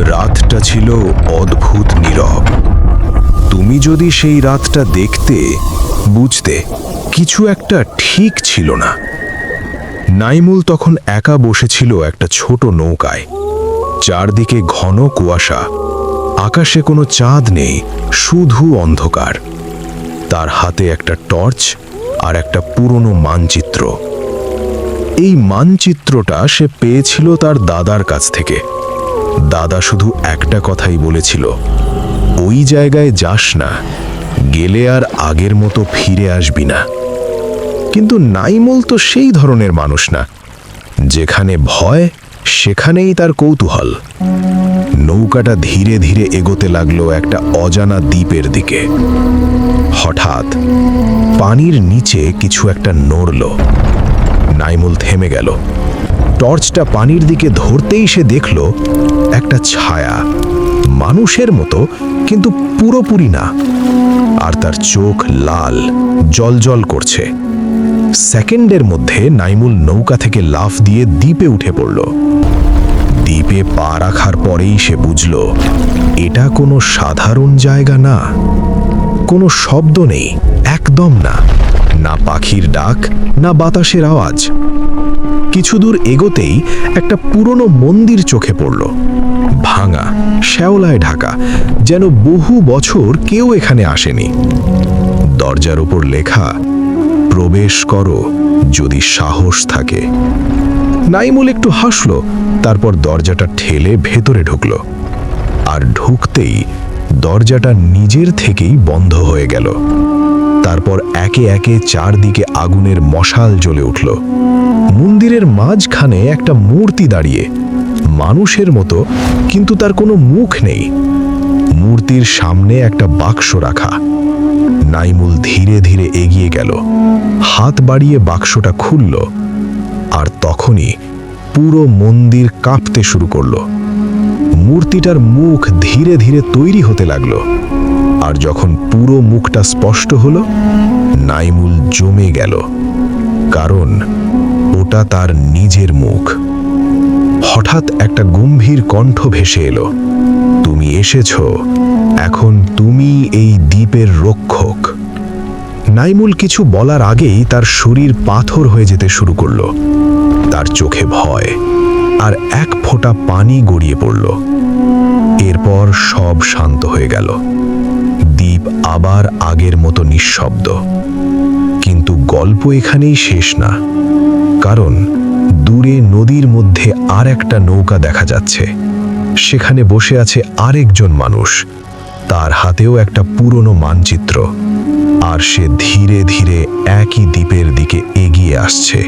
রাতটা ছিল অদ্ভুত নীরব। তুমি যদি সেই রাতটা দেখতে, বুঝতে কিছু একটা ঠিক ছিল না। নাইমুল তখন একা বসেছিল একটা ছোট নৌকায়। চারদিকে ঘন কুয়াশা, আকাশে কোনো চাঁদ নেই, শুধু অন্ধকার। তার হাতে একটা টর্চ আর একটা পুরনো মানচিত্র। এই মানচিত্রটা সে পেয়েছিল তার দাদার কাছ থেকে। দাদা শুধু একটা কথাই বলেছিল, ওই জায়গায় যাস না, গেলে আর আগের মতো ফিরে আসবি না। কিন্তু নাইমুল তো সেই ধরনের মানুষ না। যেখানে ভয়, সেখানেই তার কৌতূহল। নৌকাটা ধীরে ধীরে এগোতে লাগলো একটা অজানা দ্বীপের দিকে। হঠাৎ পানির নিচে কিছু একটা নড়ল। নাইমুল থেমে গেল। টর্চটা পানির দিকে ধরতেই সে দেখল একটা ছায়া, মানুষের মতো কিন্তু পুরোপুরি না। আর তার চোখ লাল, জ্বলজ্বল করছে। সেকেন্ডের মধ্যে নাইমুল নৌকা থেকে লাফ দিয়ে দ্বীপে উঠে পড়ল। দ্বীপে পা রাখার পরেই সে বুঝল, এটা কোনো সাধারণ জায়গা না। কোনো শব্দ নেই, একদম না। না পাখির ডাক, না বাতাসের আওয়াজ। কিছু দূর এগোতেই একটা পুরনো মন্দির চোখে পড়ল। ভাঙা, শ্যাওলায় ঢাকা, যেন বহু বছর কেউ এখানে আসেনি। দরজার উপর লেখা, প্রবেশ করো যদি সাহস থাকে। নাইমুল একটু হাসল, তারপর দরজাটা ঠেলে ভেতরে ঢুকল। আর ঢুকতেই দরজাটা নিজের থেকেই বন্ধ হয়ে গেল। তারপর একে একে চারদিকে আগুনের মশাল জ্বলে উঠল। মন্দিরের মাঝখানে একটা মূর্তি দাঁড়িয়ে, মানুষের মতো, কিন্তু তার কোনো মুখ নেই। মূর্তির সামনে একটা বাক্স রাখা। নাইমুল ধীরে ধীরে এগিয়ে গেল, হাত বাড়িয়ে বাক্সটা খুলল। আর তখনই পুরো মন্দির কাঁপতে শুরু করলো। মূর্তিটার মুখ ধীরে ধীরে তৈরি হতে লাগলো। আর যখন পুরো মুখটা স্পষ্ট হলো, নাইমুল জমে গেল, কারণ ওটা তার নিজের মুখ। হঠাৎ একটা গম্ভীর কণ্ঠ ভেসে এলো, তুমি এসেছো, এখন তুমি এই দ্বীপের রক্ষক। নাইমুল কিছু বলার আগেই তার শরীর পাথর হয়ে যেতে শুরু করলো। তার চোখে ভয়, আর এক ফোঁটা পানি গড়িয়ে পড়ল। এরপর সব শান্ত হয়ে গেল। দ্বীপ আবার আগের মতো নিঃশব্দ। কিন্তু গল্প এখানেই শেষ না, কারণ দূরে নদীর মধ্যে আর একটা নৌকা দেখা যাচ্ছে। সেখানে বসে আছে আরেকজন মানুষ, তার হাতেও একটা পুরনো মানচিত্র। আর সে ধীরে ধীরে একই দ্বীপের দিকে এগিয়ে আসছে।